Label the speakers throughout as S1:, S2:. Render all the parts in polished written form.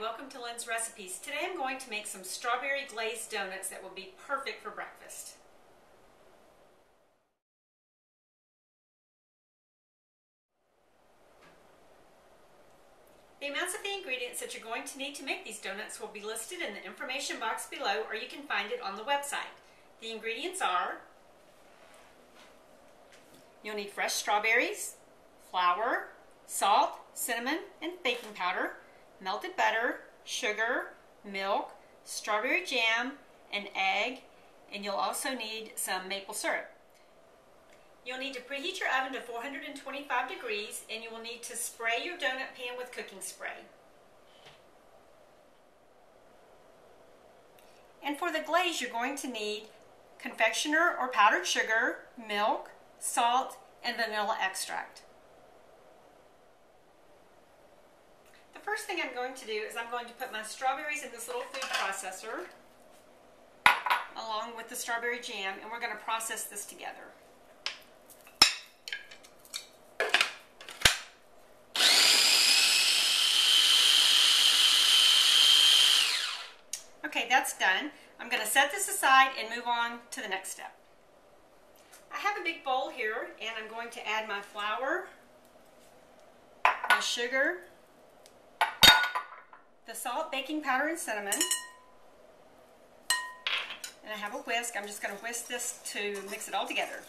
S1: welcome to Lynn's Recipes. Today I'm going to make some strawberry glazed donuts that will be perfect for breakfast. The amounts of the ingredients that you're going to need to make these donuts will be listed in the information box below, or you can find it on the website. The ingredients are: you'll need fresh strawberries, flour, salt, cinnamon, and baking powder, melted butter, sugar, milk, strawberry jam, an egg, and you'll also need some maple syrup. You'll need to preheat your oven to 425 degrees, and you will need to spray your donut pan with cooking spray. And for the glaze, you're going to need confectioner or powdered sugar, milk, salt, and vanilla extract. The first thing I'm going to do is I'm going to put my strawberries in this little food processor along with the strawberry jam, and we're going to process this together. Okay, that's done. I'm going to set this aside and move on to the next step. I have a big bowl here, and I'm going to add my flour, my sugar, the salt, baking powder, and cinnamon. And I have a whisk. I'm just going to whisk this to mix it all together.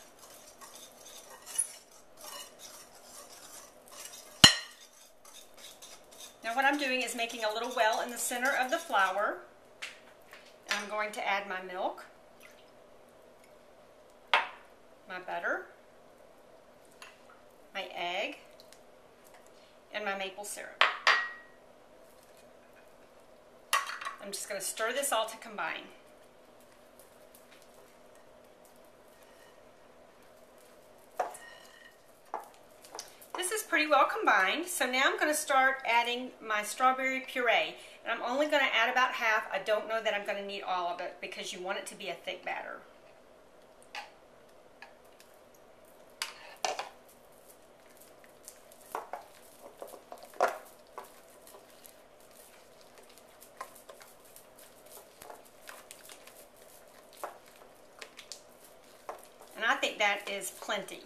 S1: Now what I'm doing is making a little well in the center of the flour. And I'm going to add my milk, my butter, my egg, and my maple syrup. I'm just going to stir this all to combine. This is pretty well combined, so now I'm going to start adding my strawberry puree. And I'm only going to add about half. I don't know that I'm going to need all of it because you want it to be a thick batter. And I think that is plenty.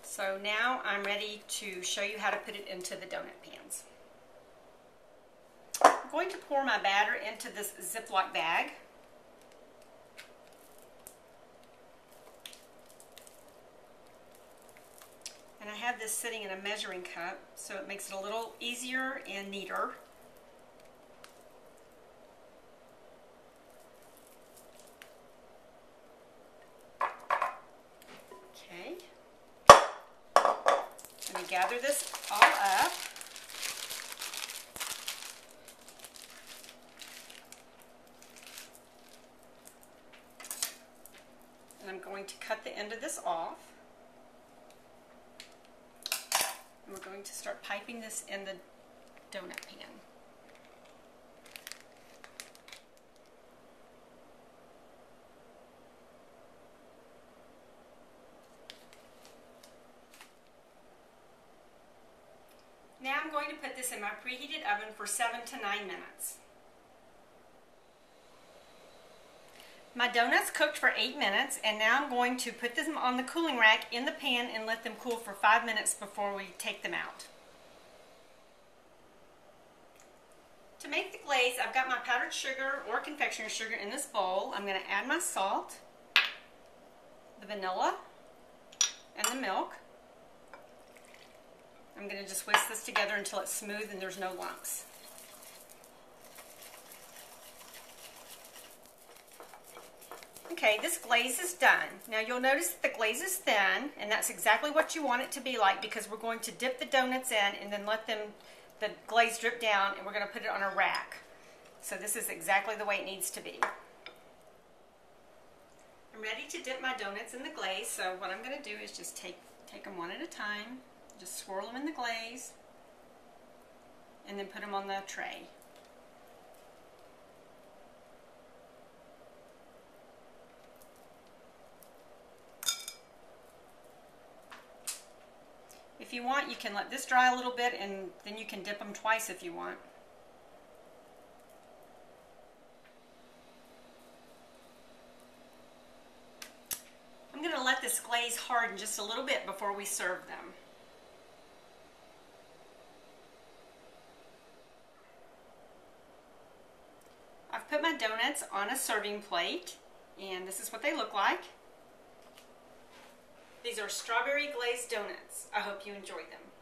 S1: So now I'm ready to show you how to put it into the donut pans. I'm going to pour my batter into this Ziploc bag. And I have this sitting in a measuring cup, so it makes it a little easier and neater. Gather this all up. And I'm going to cut the end of this off. And we're going to start piping this in the donut pan. Now I'm going to put this in my preheated oven for 7 to 9 minutes. My donuts cooked for 8 minutes, and now I'm going to put them on the cooling rack in the pan and let them cool for 5 minutes before we take them out. To make the glaze, I've got my powdered sugar or confectioner sugar in this bowl. I'm going to add my salt, the vanilla, and the milk. I'm going to just whisk this together until it's smooth and there's no lumps. Okay, this glaze is done. Now you'll notice that the glaze is thin, and that's exactly what you want it to be like, because we're going to dip the donuts in and then let the glaze drip down, and we're going to put it on a rack. So this is exactly the way it needs to be. I'm ready to dip my donuts in the glaze, so what I'm going to do is just take them one at a time. Just swirl them in the glaze and then put them on the tray. If If you want, you can let this dry a little bit and then you can dip them twice if you want. I'm going to let this glaze harden just a little bit before we serve them. I've put my donuts on a serving plate, and this is what they look like. These are strawberry glazed donuts. I hope you enjoyed them.